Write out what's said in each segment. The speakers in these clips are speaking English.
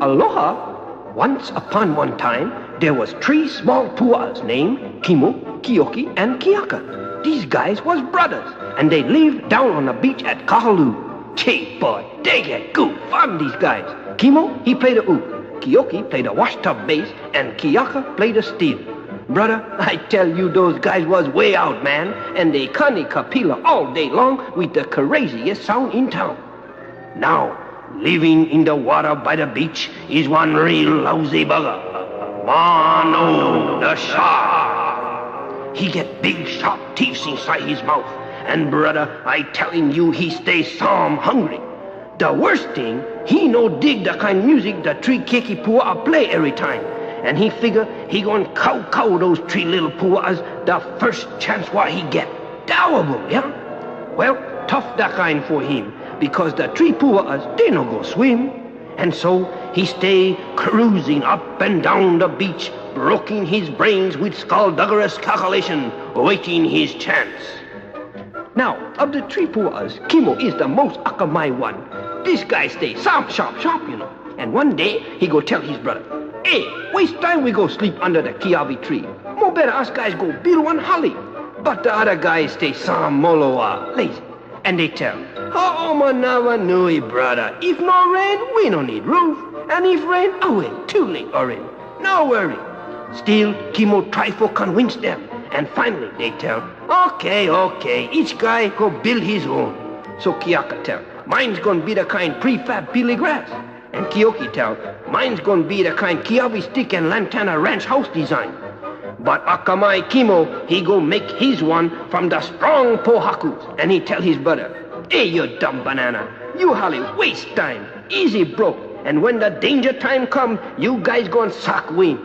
Aloha. Once upon one time, there was 3 small Pua'as named Kimo, Keiki, and Keaka. These guys was brothers, and they lived down on the beach at Ekolu. Gee, boy, they get good fun, these guys. Kimo, he played the oud. Keiki played the washtub bass, and Keaka played the steel. Brother, I tell you, those guys was way out, man, and they kani kapila all day long with the craziest sound in town. Now, living in the water by the beach is one real lousy bugger. Mano, the shark. He get big sharp teeth inside his mouth, and brother, I telling you, he stays some hungry. The worst thing, he no dig the kind music the 3 Keiki Pua'a play every time. And he figure he gon' cow those 3 little Pua'as the first chance what he get. Dowable, yeah? Well, tough that kind for him, because the 3 Pua'as, they no go swim. And so he stay cruising up and down the beach, rocking his brains with skullduggerous calculation, waiting his chance. Now, of the 3 Pua'as, Kimo is the most akamai one. This guy stay sharp, you know. And one day, he go tell his brother, "Hey, waste time we go sleep under the kiavi tree. More better us guys go build one holly." But the other guys stay some moloa, lazy. And they tell, "Oh, manawa nui, brother. If no rain, we no need roof. And if rain, oh well, too late already. No worry." Still, Kimo try to convince them. And finally, they tell, Okay, each guy go build his own." So Keaka tell, "Mine's gonna be the kind prefab peely grass." And Keiki tell, "Mine's gonna be the kind kiavi stick and lantana ranch house design." But Akamai Kimo, he go make his one from the strong pohakus. And he tell his brother, "Hey, you dumb banana, you hardly waste time. Easy broke. And when the danger time come, you guys gonna suck wind."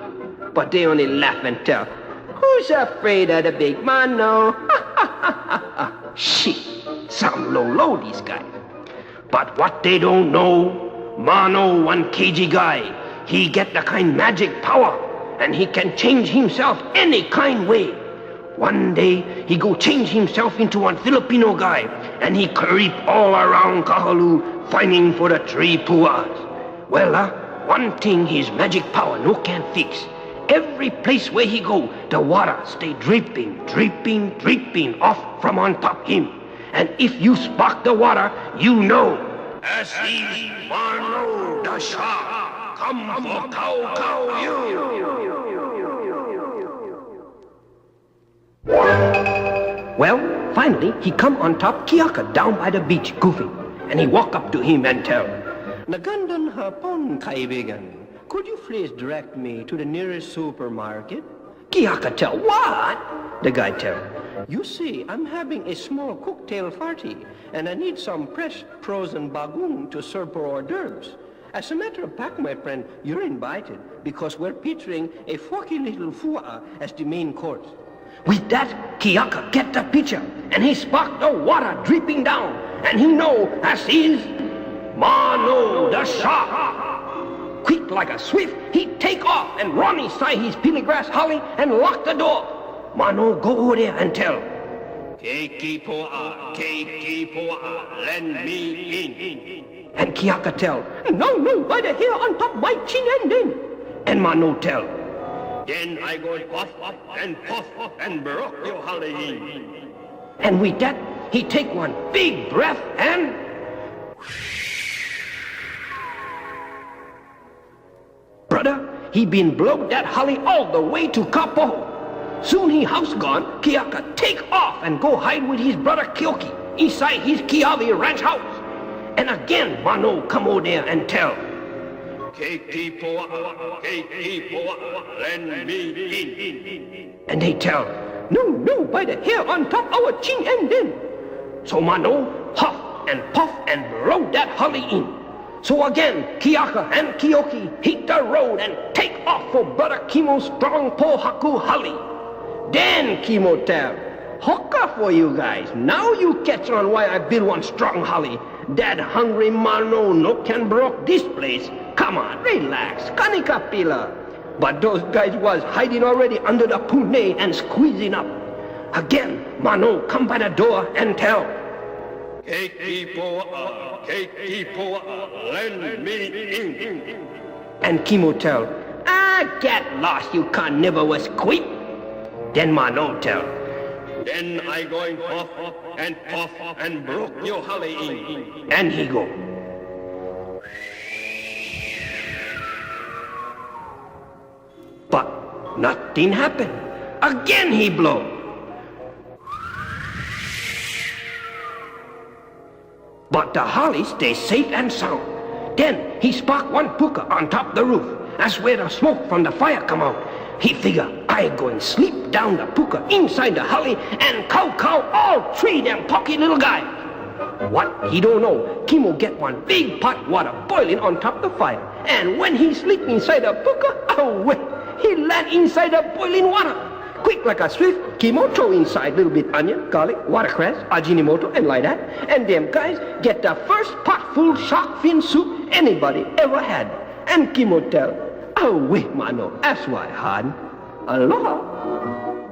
But they only laugh and tell, "Who's afraid of the big man now?" Shit, some low, these guys. But what they don't know, Mano, 1 kg guy, he get the kind magic power, and he can change himself any kind way. One day, he go change himself into 1 Filipino guy, and he creep all around Kahulu, finding for the 3 Pua'as. Well, one thing his magic power no can fix. Every place where he go, the water stay dripping off from on top him. And if you spark the water, you know. As is Mano the shark, come for cow you. Well, finally, he come on top Keaka down by the beach goofing. And he walk up to him and tell, "Nagandan hapon, kaibigan. Could you please direct me to the nearest supermarket?" Keaka tell, "What?" The guy tell, "You see, I'm having a small cocktail party, and I need some fresh frozen bagoong to serve for hors d'oeuvres. As a matter of fact, my friend, you're invited, because we're featuring a forky little Pua'a as the main course." With that, Keaka get the picture, and he sparked the water dripping down, and he know as is Mano the shark. Quick like a swift, he take off and run inside his peely grass holly and lock the door. Mano go over there and tell, Keiki Pua'a, lend me in." And Keaka tell, No, by the hair on top my chin and then." And Mano tell, "Then I go puff and broke your holly in." And with that, he take 1 big breath and brother, he been blow that holly all the way to Kapoho. Soon he house gone, Keaka take off and go hide with his brother Keiki inside his Kiavi ranch house. And again, Mano come over there and tell, Keiki Pua'a, lend me in." And they tell, No, by the hair on top our chin and then." So Mano huff and puff and blow that holly in. So again, Keaka and Keiki hit the road and take off for brother Kimo's strong pohaku holly. Then Kimo tell, "Hoka for you guys. Now you catch on why I build 1 strong holly. That hungry Mano no can broke this place. Come on, relax, kanikapila." But those guys was hiding already under the pune and squeezing up. Again, Mano come by the door and tell, Keiki Pua'a, lend me in." And Kimo tell, get lost, you carnivorous queep. Then Mano tell, then I going puff and broke your holly in. And he go. But nothing happened. Again he blow. But the holly stays safe and sound. Then he spark one puka on top the roof. That's where the smoke from the fire come out. He figure, I going sleep down the puka inside the holly and cow all three them pocky little guys. What he don't know, Kimo get one big pot water boiling on top the fire. And when he sleep inside the puka, oh wait, he land inside the boiling water. Quick like a swift, Kimo throw inside little bit onion, garlic, watercress, ajinomoto, and like that. And them guys get the first pot full shark fin soup anybody ever had. And Kimo tell, oh wait, Mano, that's why, hon. Aloha.